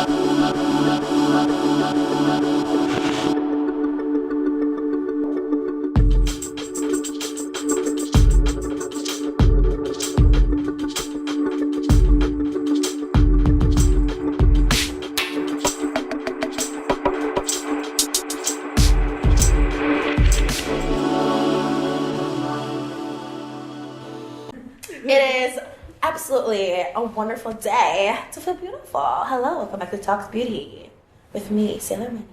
It is absolutely a wonderful day to feel beautiful. Hello, welcome back to Talks Beauty with me, Sailor Mani.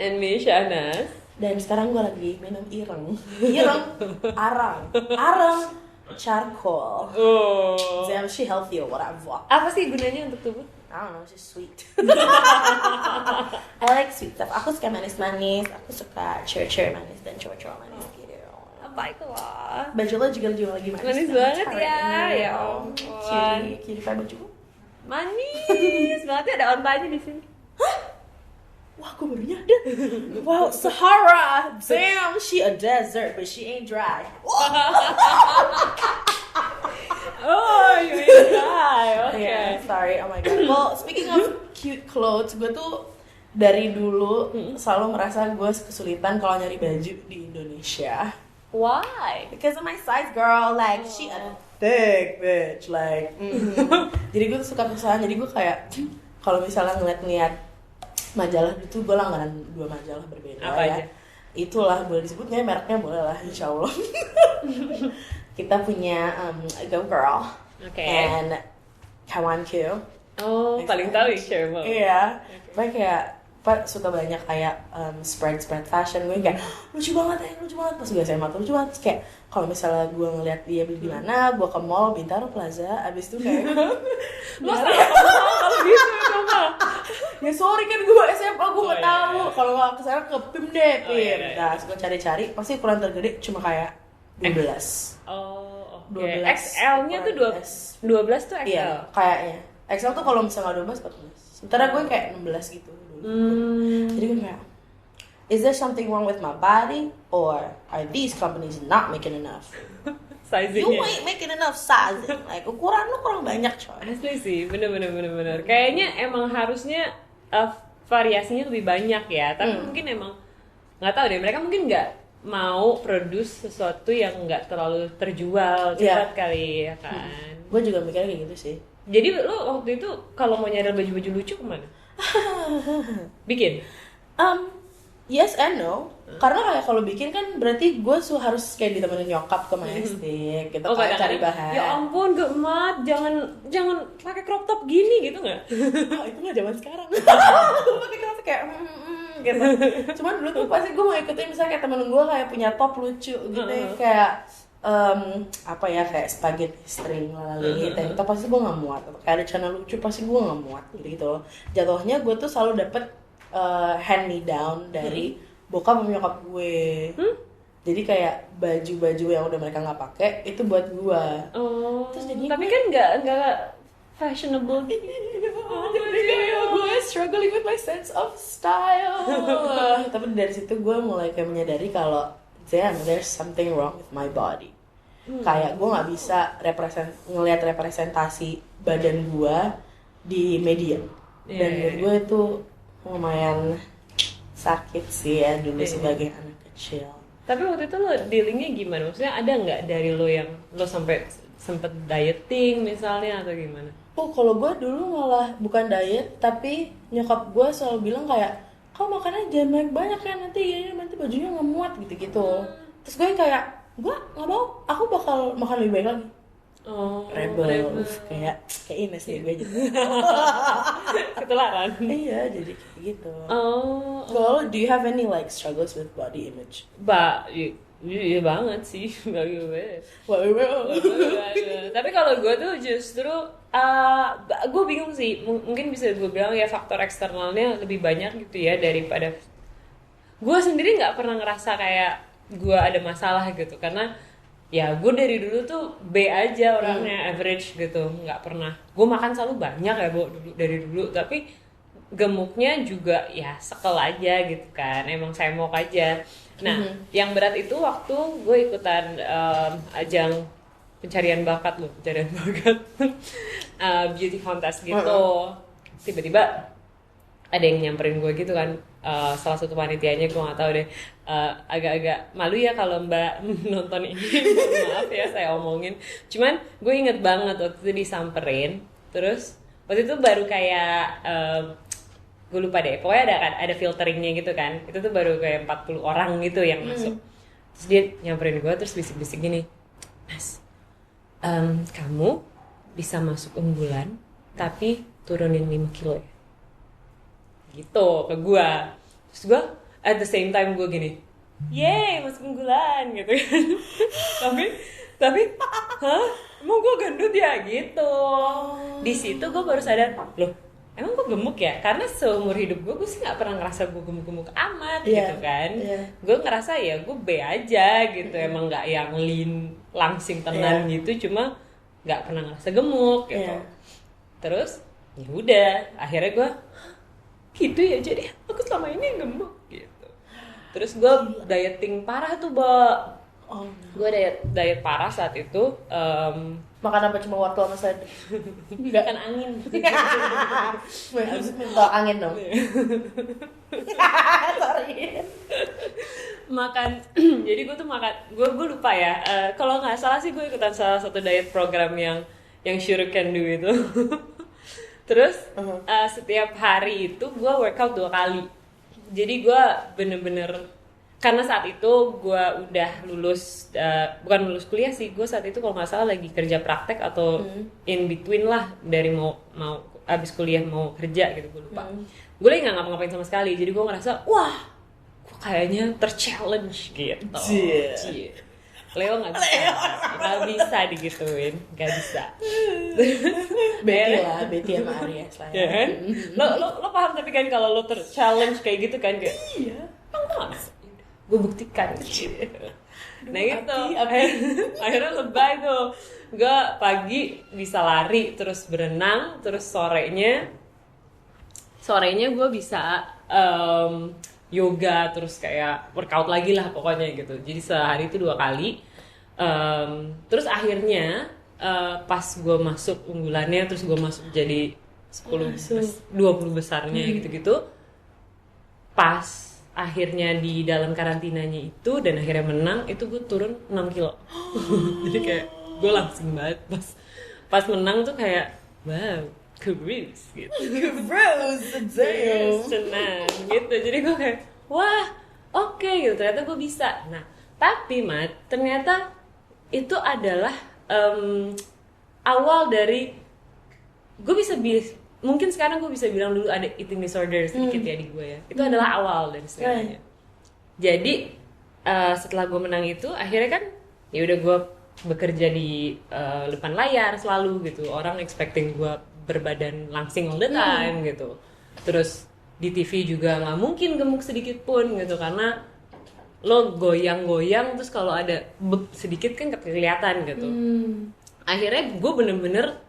And me, Shanas. Dan sekarang gue lagi minum arang charcoal. Oh. Damn, she healthy or whatever. Apa sih gunanya untuk tubuh? I don't know, it's just sweet. I like sweet stuff. Aku suka manis-manis, aku suka cherry manis dan cowok-cowok manis gitu. Baiklah. Baju lo juga lagi manis. Manis banget ya. Ya ampun. Cutie pie baju. Manis banget ya, ada ontanya di sini. Wah, gue baru nyadar. Wow, Sahara. Damn, she a desert, but she ain't dry. Oh, you mean right. Okay. Yeah, sorry. Oh my god. Well, speaking of cute clothes, gue tuh dari dulu selalu merasa gue kesulitan kalau nyari baju di Indonesia. Why? Because of my size, girl. Like, she a thick bitch. Like, jadi gue tuh suka kesusahan. Jadi gue kayak kalau misalnya ngeliat majalah itu, gue langganan 2 majalah berbeda. Apa ya. aja? Itulah, boleh disebutnya mereknya, boleh lah, insya Allah. Kita punya Go Girl and Kawanku. Oh, paling tahu ya, Shermo. Iya, okay. Kayak suka banyak kayak spread fashion. Gue kayak lucu banget. Pas gue SMA tuh lucu banget. Terus kayak kalau misalnya gue ngeliat dia beli di mana, gue ke mall Bintaro Plaza, abis itu kayak lo salah kalau gitu sama. Ya sorry kan gue SMA gue nggak tahu. Iya. Kalau nggak kesana ke PIM deh, PIM. Iya. Nah, gue cari-cari, pasti ukuran tergede cuma kayak 12. Oh, oke. 12. XL-nya tuh 12 tuh XL. Iya, kayaknya. XL tuh kalau misalnya 12, 14. Sementara gue kayak 16 gitu dulu. Jadi gue kayak, is there something wrong with my body? Or are these companies not making enough? Sizingnya. You ain't making enough sizing. Like, ukuran lu kurang banyak, coy. Asli sih, bener. Kayaknya emang harusnya variasinya lebih banyak ya. Tapi mungkin emang nggak tahu deh. Mereka mungkin nggak mau produce sesuatu yang nggak terlalu terjual cepat kali ya kan. Gue juga mikirnya kayak gitu sih. Jadi lo waktu itu kalau mau nyari baju-baju lucu kemana? Bikin? Yes and no. Karena kayak kalau bikin kan berarti gue harus kayak ditemenin nyokap ke Majestic gitu kan, cari bahan. Ya ampun, gemat, jangan pakai crop top gini gitu nggak? Oh, itu nggak zaman sekarang. Pakai crop top kayak gitu. Cuman dulu tuh pasti gue mau ikutin misalnya kayak temen gue kayak punya top lucu gitu kayak apa ya, kayak spaghetti string lalali gitu. Itu pasti gue nggak muat. Atau kayak ada channel lucu pasti gue nggak muat gitu loh. Jatuhnya gue tuh selalu dapet hand me down dari bokap sama nyokap gue. Jadi kayak baju-baju yang udah mereka nggak pakai itu buat gue. Oh. Terus jadi tapi kan nggak fashionable gitu. Jadi kayak gue struggling with my sense of style. Tapi dari situ gue mulai kayak menyadari kalau damn, there's something wrong with my body. Kayak gue nggak bisa ngelihat representasi badan gue di media. Dan menurut gue itu lumayan sakit sih ya dulu sebagai anak kecil. Tapi waktu itu lo dealingnya gimana? Maksudnya ada nggak dari lo yang lo sempet dieting misalnya atau gimana? Oh, kalau gue dulu malah bukan diet, tapi nyokap gue selalu bilang kayak, kau makannya jangan banyak ya, nanti bajunya nggak muat gitu-gitu. Terus gue kayak, gue nggak mau, aku bakal makan lebih baik lagi. Oh, rebel. Kayak Ines nih gue jadi. Ketularan. Iya, jadi kayak gitu. Oh. Kalau do you have any like struggles with body image? Iya banget sih, banget. Well. Tapi kalau gue tuh justru gue bingung sih. Mungkin bisa gue bilang ya faktor eksternalnya lebih banyak gitu ya daripada gue sendiri nggak pernah ngerasa kayak gue ada masalah gitu karena ya gue dari dulu tuh B aja orangnya, average gitu, nggak pernah. Gue makan selalu banyak ya dari dulu, tapi gemuknya juga ya sekel aja gitu kan, emang semok aja. Nah, yang berat itu waktu gue ikutan ajang pencarian bakat beauty contest gitu. Tiba-tiba ada yang nyamperin gue gitu kan, salah satu panitianya, gue nggak tahu deh, agak-agak malu ya kalau mbak nonton ini. Maaf ya saya omongin, cuman gue inget banget waktu itu disamperin, terus waktu itu baru kayak gue lupa deh, pokoknya ada filteringnya gitu kan, itu tuh baru kayak 40 orang gitu yang masuk. Terus dia nyamperin gue terus bisik-bisik gini, Mas, kamu bisa masuk unggulan tapi turunin 5 kilo ya, gitu ke gue. Terus gue at the same time gue gini, yeay masuk unggulan gitu kan. tapi hah, emang gue gendut ya gitu. Di situ gue baru sadar, loh emang gue gemuk ya, karena seumur hidup gue sih nggak pernah ngerasa gue gemuk-gemuk amat gitu kan. Gue ngerasa ya gue B aja gitu, emang nggak yang lean langsing tenan gitu, cuma nggak pernah ngerasa gemuk gitu. Terus ya udah akhirnya gue gitu ya, jadi aku selama ini gemuk gitu. Terus gue dieting parah tuh, Mbak. Gue diet parah saat itu. Makan apa, cuma wortel sama selada? Makan angin. Harus minta angin dong. Sorry. Makan. Jadi gue tuh makan. Gue lupa ya. Kalau nggak salah sih gue ikutan salah satu diet program yang Shuriken do itu. Terus setiap hari itu gue workout 2 kali. Jadi gue bener-bener, karena saat itu gue udah lulus, bukan lulus kuliah sih, gue saat itu kalau nggak salah lagi kerja praktek atau in between lah, dari mau abis kuliah mau kerja gitu, gue lupa. Gue lagi nggak ngapa-ngapain sama sekali, jadi gue ngerasa wah, gue kayaknya ter-challenge gitu. Leo nggak bisa digituin, nggak bisa. Betty sama Aries lah ya. Kan? Lo paham tapi kan kalau lo ter-challenge kayak gitu kan, kayak iya, nggak bisa. Gue buktikan. Nah gitu, akhirnya lebay tuh. Gue pagi bisa lari, terus berenang, terus sorenya gue bisa yoga, terus kayak workout lagi lah pokoknya gitu. Jadi sehari itu 2 kali. Terus akhirnya pas gue masuk unggulannya, terus gue masuk jadi 20 besarnya gitu-gitu. Pas akhirnya di dalam karantinanya itu dan akhirnya menang, itu gue turun 6 kilo. Jadi kayak gue langsung banget pas menang tuh kayak wow, kurus gitu. Senang gitu. Jadi gue kayak wah, oke gitu, ternyata gue bisa. Nah tapi ternyata itu adalah awal dari gue mungkin sekarang gue bisa bilang dulu ada eating disorder sedikit ya di gue ya. Itu adalah awal dari segalanya. Jadi setelah gue menang itu, akhirnya kan ya udah gue bekerja di depan layar selalu gitu. Orang expecting gue berbadan langsing all the time gitu. Terus di TV juga nggak mungkin gemuk sedikit pun gitu, karena lo goyang-goyang terus kalau ada sedikit kan kelihatan gitu. Akhirnya gue bener-bener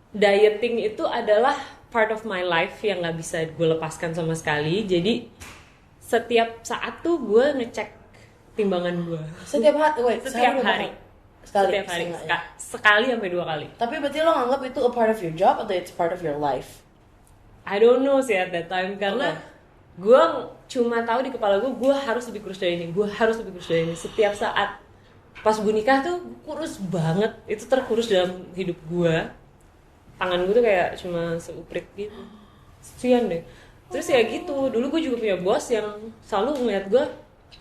dieting itu adalah part of my life yang nggak bisa gue lepaskan sama sekali. Jadi setiap saat tuh gue ngecek timbangan gue. Setiap hari? Sekali sampai 2 kali. Tapi berarti lo nganggap itu a part of your job atau it's part of your life? I don't know sih at that time, karena gue cuma tahu di kepala gue harus lebih kurus dari ini, Setiap saat pas gue nikah tuh kurus banget, itu terkurus dalam hidup gue. Tangan gue tuh kayak cuma seuprit gitu, kesian deh. Terus ya gitu, dulu gue juga punya bos yang selalu ngeliat gue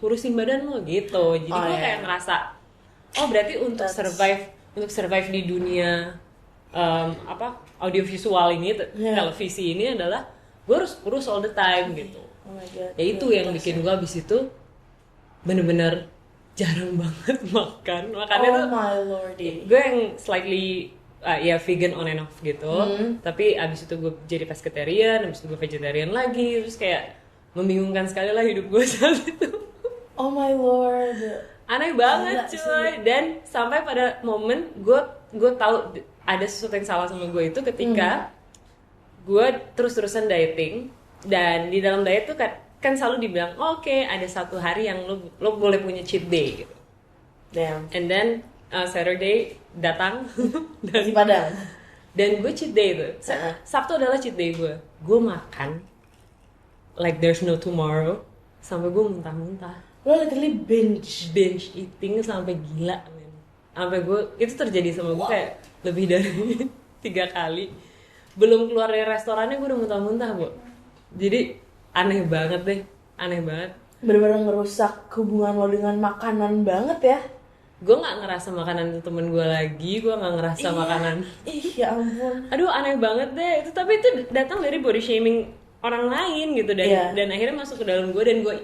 kurusin badan lo gitu. Jadi gue kayak ngerasa, oh berarti untuk survive di dunia audiovisual ini, televisi ini adalah gue harus kurus all the time gitu. Oh my God. Ya itu yang bikin gue abis itu bener-bener jarang banget makan. Makannya tuh my lordy. Gue yang slightly ya vegan on and off gitu. Tapi abis itu gue jadi pescatarian, abis itu gue vegetarian lagi. Terus kayak membingungkan sekali lah hidup gue saat itu. Oh my lord. Aneh banget cuy. Dan sampai pada momen gue tahu ada sesuatu yang salah sama gue itu ketika gue terus-terusan dieting. Dan di dalam diet tuh kan selalu dibilang oke, ada satu hari yang lo boleh punya cheat day gitu. Damn. And then Saturday datang Nasi Padang. Dan gue cheat day tuh. Sabtu adalah cheat day gue. Gue makan like there's no tomorrow sampai gue muntah-muntah. Lo literally binge Eating sampai gila, men. Sampai gue itu terjadi sama gue kayak lebih dari 3 kali. Belum keluar dari restorannya gue udah muntah-muntah, Bu. Jadi aneh banget deh, aneh banget. Bener-bener ngerusak hubungan lo dengan makanan banget ya. Gue nggak ngerasa makanan itu temen gue lagi, gue nggak ngerasa makanan. Ya ampun. Aduh aneh banget deh itu, tapi itu datang dari body shaming orang lain gitu dan akhirnya masuk ke dalam gue dan gue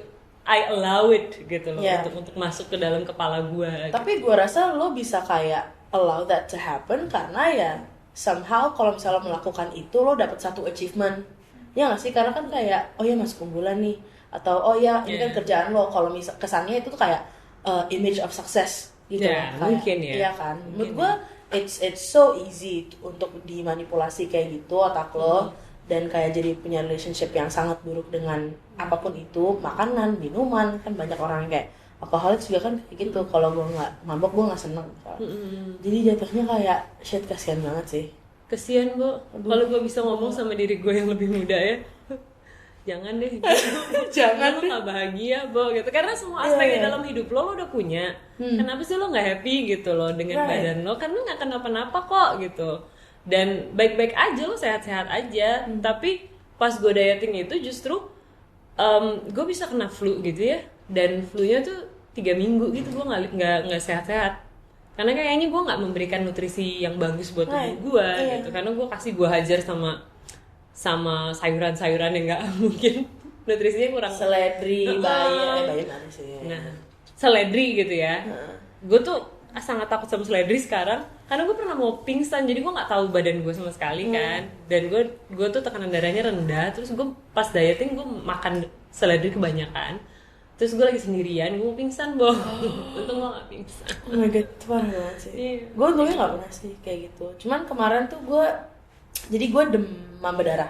I allow it gitu loh untuk masuk ke dalam kepala gue. Tapi gue rasa lo bisa kayak allow that to happen karena ya somehow kalau misalnya lo melakukan itu lo dapat satu achievement. Ya nggak sih, karena kan kayak oh ya masuk unggulan nih, atau oh ya ini kan kerjaan lo. Kalau misal kesannya itu tuh kayak image of success gitu kayak, mungkin ya. Iya kan. Menurut gue it's so easy untuk dimanipulasi kayak gitu otak lo dan kayak jadi punya relationship yang sangat buruk dengan apapun itu, makanan, minuman. Kan banyak orang yang kayak alkoholik juga kan kayak gitu. Kalau gue nggak mabok gue nggak seneng. Jadi jatuhnya kayak shit, kasihan banget sih. Kasihan, Bu. Kalau gue bisa ngomong sama diri gue yang lebih muda ya, jangan deh, jangan lo nggak bahagia, Bo, gitu. Karena semua aspek di dalam hidup lo udah punya. Kenapa sih lo nggak happy gitu lo dengan badan lo? Karena nggak kenapa-napa kok gitu. Dan baik-baik aja, lo sehat-sehat aja. Tapi pas gue dieting itu justru gue bisa kena flu gitu ya. Dan flu-nya tuh 3 minggu gitu gue nggak sehat-sehat. Karena kayaknya gue nggak memberikan nutrisi yang bagus buat tubuh gue gitu. Karena gue kasih gue hajar sama sayuran-sayuran yang nggak mungkin nutrisinya kurang. Seledri, bayam mana sih? Nah, seledri gitu ya. Gue tuh sangat takut sama seledri sekarang karena gue pernah mau pingsan, jadi gue nggak tahu badan gue sama sekali kan. Dan gue tuh tekanan darahnya rendah. Terus gue pas dieting gue makan seledri kebanyakan. Terus gue lagi sendirian, gue mau pingsan, Bo. Untung gue gak pingsan. Oh my god, itu parah banget sih. Gue untungnya gak pernah sih kayak gitu. Cuman kemarin tuh gue demam berdarah.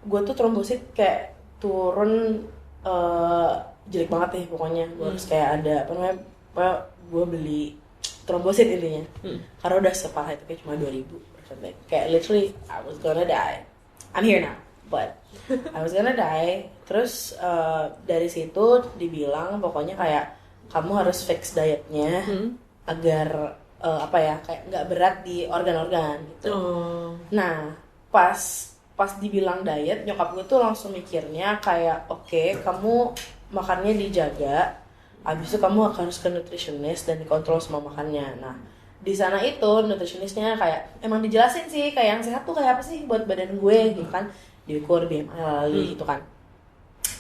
Gue tuh trombosit kayak turun jelek banget nih pokoknya. Gue harus kayak ada gue beli trombosit intinya. Karena udah separah itu kayak cuma 2.000. Kayak literally I was gonna die. I'm here now, but I was gonna die. Terus dari situ dibilang pokoknya kayak kamu harus fix dietnya agar kayak nggak berat di organ-organ gitu. Nah pas dibilang diet, nyokap gue tuh langsung mikirnya kayak oke, kamu makannya dijaga, abis itu kamu harus ke nutritionist dan dikontrol semua makannya. Nah di sana itu nutritionistnya kayak emang dijelasin sih kayak yang sehat tuh kayak apa sih buat badan gue gitu kan, diukur BMI gitu kan,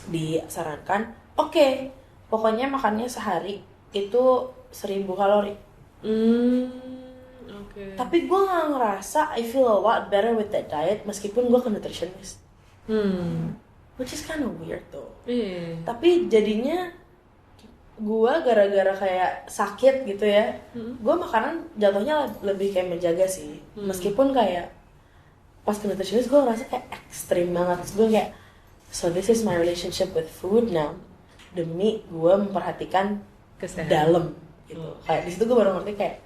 disarankan oke, pokoknya makannya sehari itu 1.000 kalori. Tapi gue gak ngerasa I feel a lot better with that diet meskipun gue ke nutritionist. Which is kind of weird though. Tapi jadinya gue gara-gara kayak sakit gitu ya, gue makanan jatuhnya lebih kayak menjaga sih. Meskipun kayak pas ke nutritionist gue ngerasa kayak ekstrim banget. Terus gue kayak so this is my relationship with food now, demi gue memperhatikan kesehatan dalam gitu. Kayak di situ gue baru ngerti kayak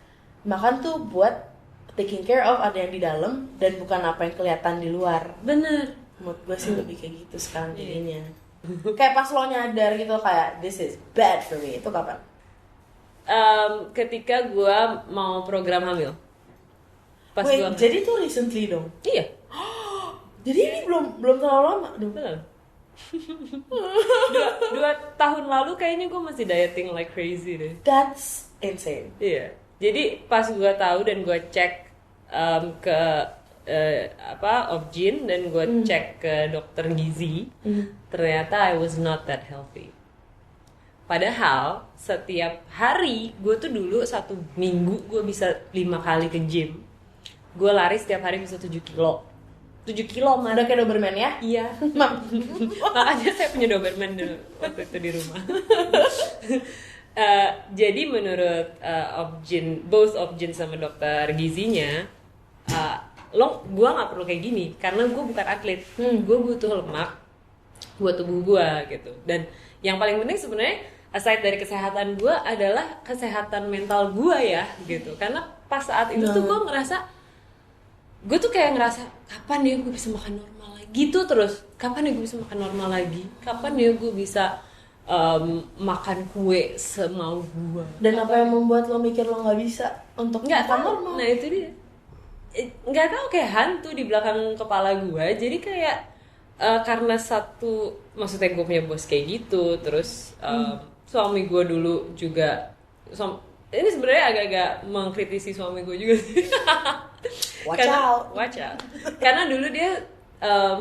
makan tuh buat taking care of ada yang di dalam dan bukan apa yang kelihatan di luar. Bener. Menurut gue sih lebih kayak gitu sekarang jadinya. Kayak pas lo nyadar gitu kayak this is bad for me, itu kapan? Ketika gue mau program hamil. Pas jadi tuh recently dong? Iya. Jadi ini belum terlalu lama dong? Belum. 2 tahun lalu kayaknya gue masih dieting like crazy deh. That's insane. Iya. Jadi pas gue tahu dan gue cek ke Obgyn dan gue cek ke dokter gizi, ternyata I was not that healthy. Padahal setiap hari gue tuh dulu 1 minggu gue bisa 5 kali ke gym. Gue lari setiap hari bisa 7 kilo. 7 kilo man. Udah kayak Doberman ya? Iya. Makanya saya punya Doberman dulu waktu itu di rumah. Jadi menurut both Obgyn sama dokter gizinya, gue nggak perlu kayak gini karena gue bukan atlet. Gue butuh lemak buat tubuh gue gitu. Dan yang paling penting sebenarnya aside dari kesehatan gue adalah kesehatan mental gue ya gitu. Karena pas saat itu tuh gue ngerasa gue tuh kayak ngerasa kapan ya gue bisa makan normal lagi gitu terus, kapan ya gue bisa makan normal lagi, kapan ya gue bisa makan kue semau gue. Dan apa yang membuat lo mikir lo nggak bisa untuk Nggak makan tahu. normal? Nah itu dia, nggak tahu, kayak hantu di belakang kepala gue. Jadi kayak karena satu, maksudnya gue punya bos kayak gitu, terus suami gue dulu juga ini sebenarnya agak-agak mengkritisi suami gue juga sih. Watch out. Karena dulu dia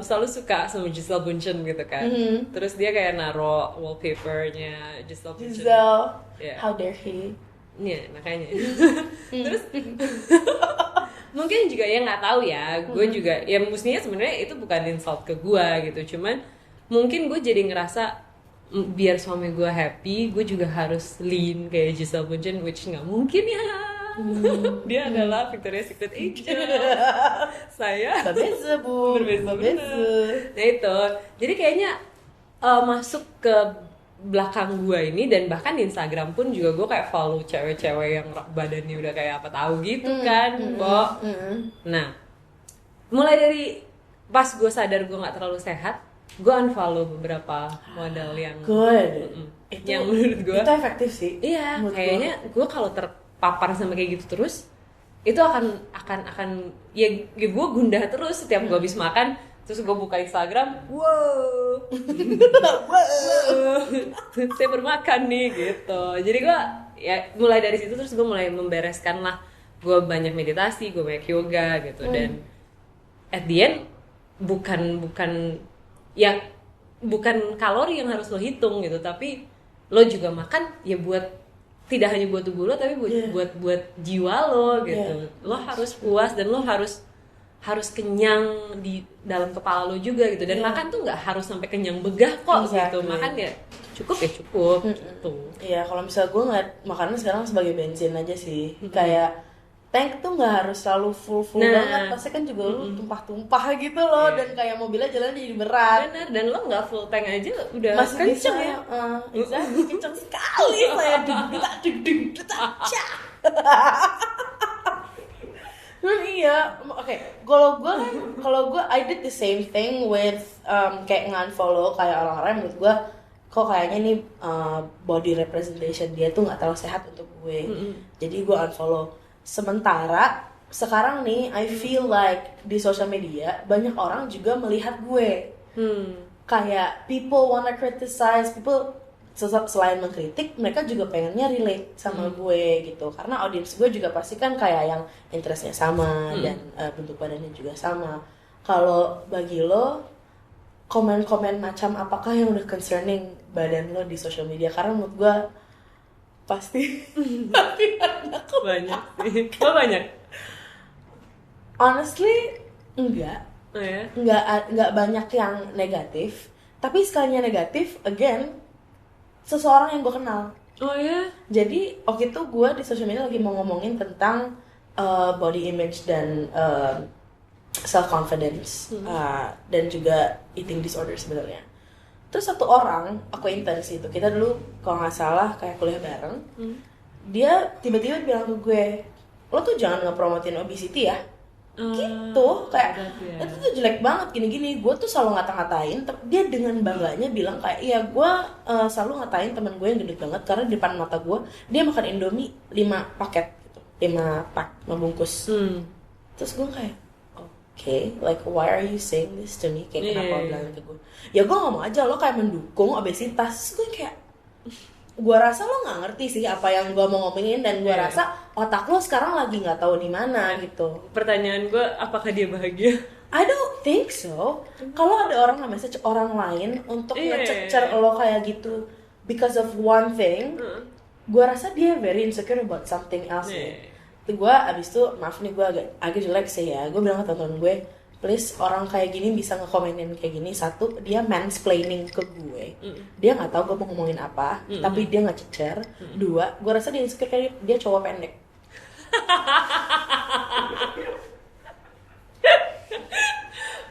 selalu suka sama Giselle Bundchen gitu kan. Terus dia kayak naro wallpapernya Giselle Bundchen. Giselle, Yeah. how dare he? Iya, makanya. Terus mungkin juga ya nggak tahu ya, gue juga ya mestinya sebenarnya itu bukan insult ke gue gitu, cuman mungkin gue jadi ngerasa biar suami gue happy, gue juga harus lean kayak Giselle Bundchen, which nggak mungkin ya. Dia adalah Victoria's Secret agent. Saya Babeze bu, babeze. Nah itu, jadi kayaknya masuk ke belakang gue ini, dan bahkan di Instagram pun juga gue kayak follow cewek-cewek yang badannya udah kayak apa tahu gitu kan, Bo. Nah, mulai dari pas gue sadar gue nggak terlalu sehat, gue unfollow beberapa model yang Good. yang menurut gue itu efektif sih. iya, menurut kayaknya gue kalau terpapar sama kayak gitu terus, itu akan ya gue gundah terus setiap gue habis makan, terus gue buka Instagram, wow, saya bermakan nih gitu. Jadi gue ya mulai dari situ, terus gue mulai membereskan lah, gue banyak meditasi, gue banyak yoga gitu. Dan at the end bukan kalori yang harus lo hitung gitu, tapi lo juga makan ya buat, tidak hanya buat tubuh lo, tapi buat jiwa lo gitu. Lo harus puas dan lo harus kenyang di dalam kepala lo juga gitu. Dan makan tuh nggak harus sampai kenyang begah kok gitu. Makan ya cukup gitu. Iya, kalau misalnya gue ngeliat makanan sekarang sebagai bensin aja sih. Kayak tank tuh nggak harus selalu full banget, pasti kan juga lu tumpah-tumpah gitu loh, dan kayak mobilnya jalan jadi berat. Benar, dan lo nggak full tank aja udah Masih kenceng bisa, ya. Exactly, kenceng sekali saya deg-deg. Iya, oke. Kalau gue I did the same thing with kayak nge-unfollow kayak orang-orang menurut gue kok kayaknya nih body representation dia tuh nggak terlalu sehat untuk gue. Jadi gue unfollow. Sementara sekarang nih I feel like di social media banyak orang juga melihat gue. Kayak people wanna criticize, people selain mengkritik, mereka juga pengennya relate sama gue gitu. Karena audiens gue juga pasti kan kayak yang interestnya sama dan bentuk badannya juga sama. Kalau bagi lo, komen-komen macam apakah yang udah concerning badan lo di social media? Karena menurut gue pasti Banyak sih. Lo banyak? Honestly, enggak. Oh ya? Enggak banyak yang negatif. Tapi sekalinya negatif, again, seseorang yang gue kenal. Oh ya? Jadi waktu itu gue di social media lagi mau ngomongin tentang body image dan self confidence dan juga eating disorder sebenarnya. Terus satu orang acquaintance itu, kita dulu kalau nggak salah kayak kuliah bareng, dia tiba-tiba bilang ke gue, lo tuh jangan ngepromotin obesity ya. Gitu, kayak itu tuh jelek banget gini-gini. Gue tuh selalu ngata-ngatain, dia dengan bangganya bilang kayak, iya gue selalu ngatain temen gue yang gendut banget karena di depan mata gue dia makan Indomie 5 paket gitu, 5 bungkus. Terus gue kayak, okay, like why are you saying this to me? Kayak kenapa lo bilang ke gue? Ya gue ngomong aja lo kayak mendukung obesitas. Gue kayak, gue rasa lo nggak ngerti sih apa yang gue mau ngomongin, dan gue rasa otak lo sekarang lagi nggak tahu di mana gitu. Pertanyaan gue, apakah dia bahagia? I don't think so. Kalau ada orang nge-message orang lain untuk nge-cecer lo kayak gitu because of one thing, gue rasa dia very insecure about something else. Gue abis itu, maaf nih gue agak jelek sih ya, gue bilang ke teman-teman gue, please orang kayak gini bisa ngekomenin kayak gini. Satu, dia mansplaining ke gue, dia nggak tahu gue mau ngomongin apa, tapi dia nggak cecer. Dua, gue rasa dia insecure kayak dia cowok pendek.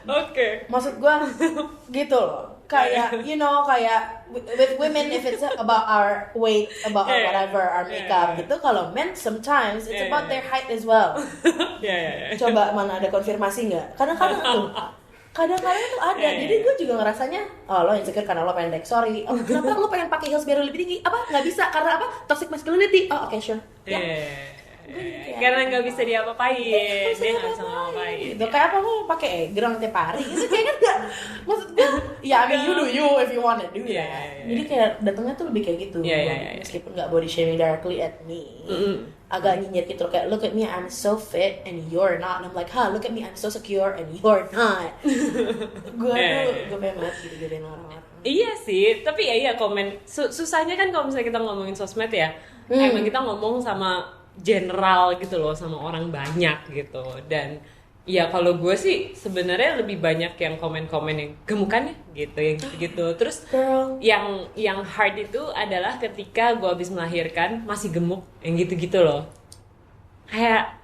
Oke. Maksud gue gitu loh. Kayak kayak with women, if it's about our weight, about our whatever, our makeup gitu. Kalau men sometimes it's about their height as well. Coba mana ada konfirmasi nggak? Kadang-kadang tuh ada. Jadi gue juga ngerasanya, lo insecure karena lo pendek. Sorry. Kenapa lo pengen pakai heels biar lebih tinggi? Nggak bisa karena toxic masculinity. Okay, sure. Karena nggak bisa diapa-apain, dia nggak bisa ngapain. Gitu. Kayak apa lo pakai gerang tiap hari? Gitu kayaknya nggak. Maksud gue, I mean you do you if you wanna do that. Jadi kayak datangnya tuh lebih kayak gitu. Meskipun nggak body shaming directly at me. Agak nyinyir gitu kayak, look at me, I'm so fit and you're not. And I'm like, look at me, I'm so secure and you're not. Gue pengen banget gitu-gituin orang-orang. Iya sih, tapi ya komen susahnya kan kalau misalnya kita ngomongin sosmed ya, emang kita ngomong sama general gitu loh, sama orang banyak gitu. Dan ya kalau gue sih sebenarnya lebih banyak yang komen-komen yang gemukannya gitu, yang gitu. Terus yang hard itu adalah ketika gue habis melahirkan masih gemuk, yang gitu-gitu loh. Kayak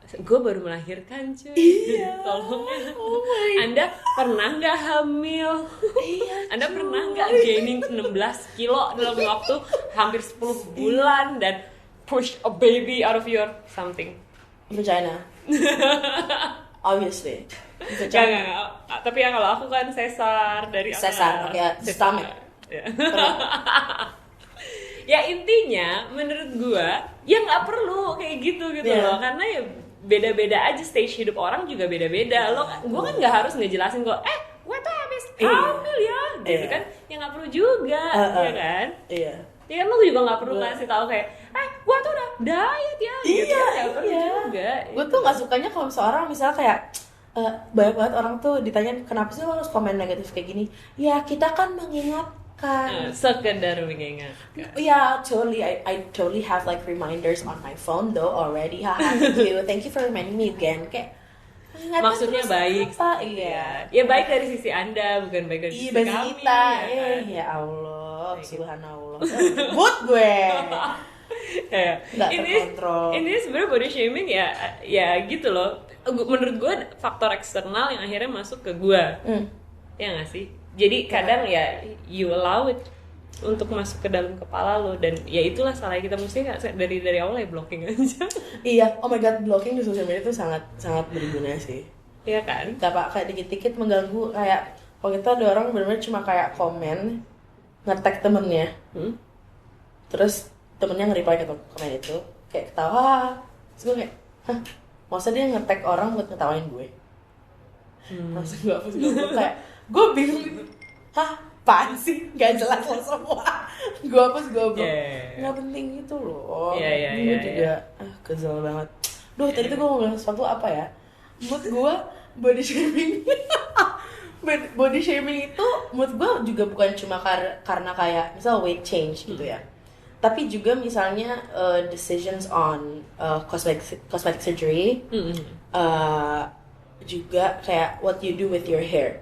gue baru melahirkan cuy. Tolong Anda pernah nggak hamil? Anda pernah nggak gaining 16 kilo dalam waktu hampir 10 bulan dan push a baby out of your something? Vagina. Obviously. Enggak. Tapi ya kalau aku kan sesar dari sesar, stomach. Ya intinya menurut gue ya nggak perlu kayak gitu loh, karena ya beda-beda aja, stage hidup orang juga beda-beda. Gue kan nggak harus ngejelasin kok, gue tuh habis hamil ya, gitu kan? Ya nggak perlu juga, ya kan? Ya kan lo juga nggak perlu ngasih tahu kayak, gue tuh udah diet ya, gitu kan? Nggak perlu juga. Gue tuh nggak sukanya kalau seorang misalnya kayak banyak banget orang tuh ditanya kenapa sih lo harus komen negatif kayak gini? Ya kita kan mengingatkan. Sekedar mengingatkan. Yeah, totally. I totally have like reminders on my phone though already. Thank you for reminding me again. Kayak maksudnya baik. Iya. Ya baik dari sisi Anda, bukan baik dari sisi kami. Kita. Ya Allah, subhanallah. But gue. Nggak terkontrol. Ini sebenarnya body shaming ya gitu loh. Menurut gue faktor eksternal yang akhirnya masuk ke gue. Ya nggak sih? Jadi kadang ya you allow it untuk masuk ke dalam kepala lo, dan ya itulah salahnya kita, mesti dari awal ya blocking aja. Iya, oh my god, blocking di sosial media itu sangat berguna sih. Iya kan? Kayak dikit-dikit mengganggu, kayak kalau kita ada orang benar-benar cuma kayak komen nge-tag temennya, terus temennya nge-reply ke komen itu kayak ketawa, terus gue kayak, masa dia nge-tag orang buat ngetawain gue? Maksud gue apa sih? Gue kayak gue bingung gitu. Apaan sih? Gak jelas lo semua. Gue hapus, gue blok. Gak penting gitu loh. Gue juga kesel banget. Tadi tuh gue mau bilang sesuatu apa ya? Menurut gue body shaming body shaming itu menurut gue juga bukan cuma karena kayak misal weight change gitu ya, tapi juga misalnya decisions on cosmetic surgery, juga kayak what you do with your hair.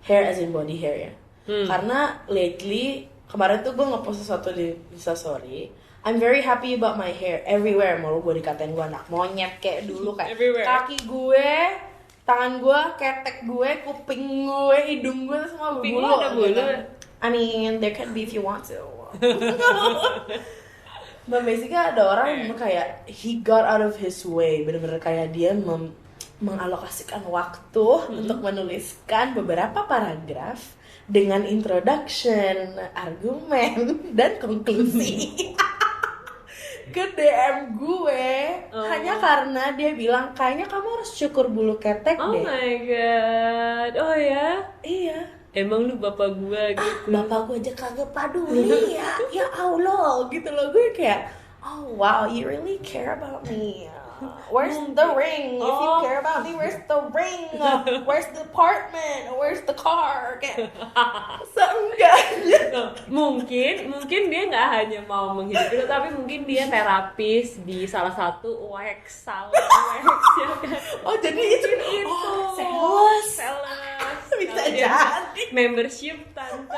Hair as in body hair ya. Karena lately kemarin tuh gue ngepost sesuatu di Instastory. I'm very happy about my hair everywhere. Mau gue dikatain gue anak monyet kayak dulu, kayak everywhere. Kaki gue, tangan gue, ketek gue, kuping gue, hidung gue semua bulu. Ada bulu. I mean there can be if you want to. But basically ada orang yang kayak he got out of his way, bener-bener kayak dia mengalokasikan waktu untuk menuliskan beberapa paragraf dengan introduction, argumen, dan konklusi ke DM gue hanya karena dia bilang kayaknya kamu harus cukur bulu ketek deh. Oh my god, oh ya? Iya. Emang lu bapak gue gitu? Bapak gue aja kagak peduli ya Allah gitu loh. Gue kayak, oh wow, you really care about me. Where's the ring? If you care about me, where's the ring? Where's the apartment? Where's the car? Kayak seenggaknya. Mungkin dia nggak hanya mau menghidupi lo, tapi mungkin dia terapis di salah satu wax ya kan? Oh jadi itu sales bisa jadi membership tante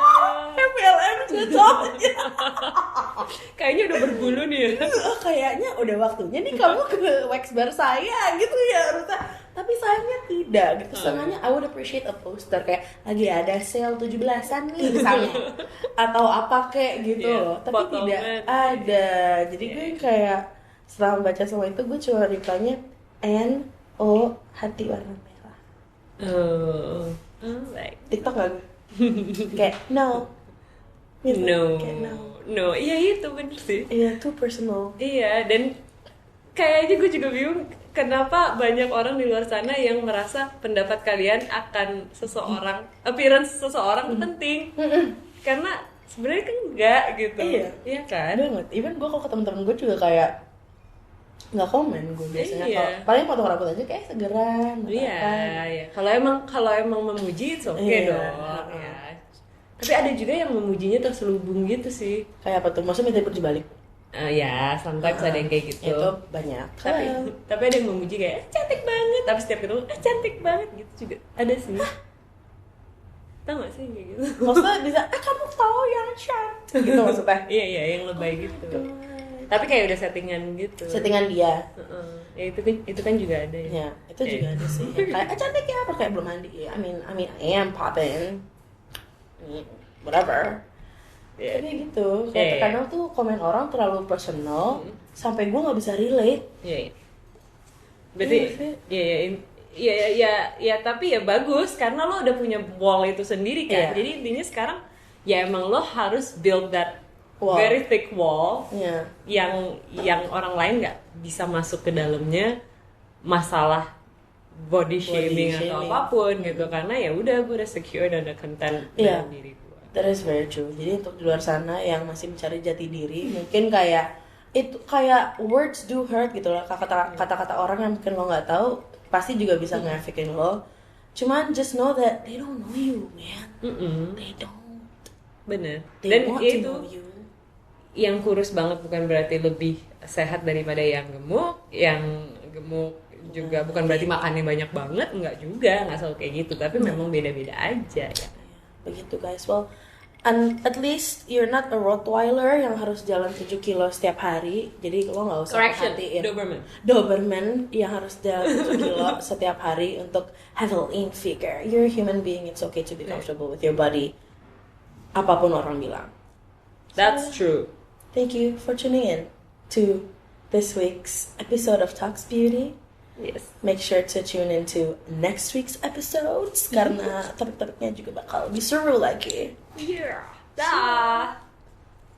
MLM cocoknya. Kayaknya udah berbulu nih ya. Kayaknya udah waktunya nih kamu ke wax bar saya gitu ya harusnya. Tapi tapi sayangnya tidak gitu. Setengahnya I would appreciate a poster kayak lagi ada sale 17-an nih misalnya atau apa kayak gitu loh, tapi tidak ada. Jadi gue kayak setelah membaca semua itu gue cuma reply-nya NO hati warna merah. Like TikTok gak gue? Kayak no gitu. Kayak no, iya itu bener sih. Iya, too personal. Iya, dan kayaknya gue juga bingung kenapa banyak orang di luar sana yang merasa pendapat kalian akan seseorang, appearance seseorang itu penting. Karena sebenarnya kan enggak gitu. Iya kan? Banget. Even gue kalau ke temen-temen gue juga kayak nggak komen gue biasanya. Kalau paling potong rambut aja kayak segeran. Iya. Kalau emang memuji, oke dong. Ya. Tapi ada juga yang memujinya terselubung gitu sih. Kayak apa tuh? Maksudnya minta puji balik? Ya, sometimes ada yang kayak gitu. Itu banyak. Tapi ada yang memuji kayak cantik banget. Tapi setiap ketemu cantik banget gitu juga. Ada sih. Tahu gak sih kayak gitu? Maksudnya bisa, kamu tahu yang cantik gitu maksudnya? Iya, yang lebay gitu. Tapi kayak udah settingan gitu. Settingan dia. Ya itu kan juga ada ya. Ya, itu juga ada sih. Kayak cantik ya, apa kayak belum mandi. I mean I am popping. Whatever. Tapi gitu. Kayak terkadang tuh komen orang terlalu personal sampai gue nggak bisa relate. Iya. Berarti ya tapi ya bagus karena lo udah punya wall itu sendiri kan. Jadi intinya sekarang ya emang lo harus build that very thick wall yang orang lain nggak bisa masuk ke dalamnya, masalah body shaming atau apapun gitu, karena ya udah gue udah secure dan udah content dengan diri gue. That is very true. Jadi untuk di luar sana yang masih mencari jati diri, mungkin kayak itu kayak words do hurt gitu lah, kata-kata orang yang mungkin lo nggak tahu pasti juga bisa ngeefekin lo. Cuman just know that they don't know you, man. They don't. Bener. They Dan want itu to know you. Yang kurus banget bukan berarti lebih sehat daripada yang gemuk. Yang gemuk juga bukan berarti makannya banyak banget, enggak juga, nggak selalu kayak gitu. Tapi memang beda-beda aja ya. Begitu guys. Well, and at least you're not a Rottweiler yang harus jalan 7 kilo setiap hari. Jadi lo nggak usah perhatiin Doberman yang harus jalan 7 kilo setiap hari untuk have a lean figure. You're a human being. It's okay to be comfortable with your body. Apapun orang bilang. That's true. Thank you for tuning in to this week's episode of Talks Beauty. Yes. Make sure to tune into next week's episodes karena topik-topiknya juga bakal lebih seru lagi. Yeah. Dah.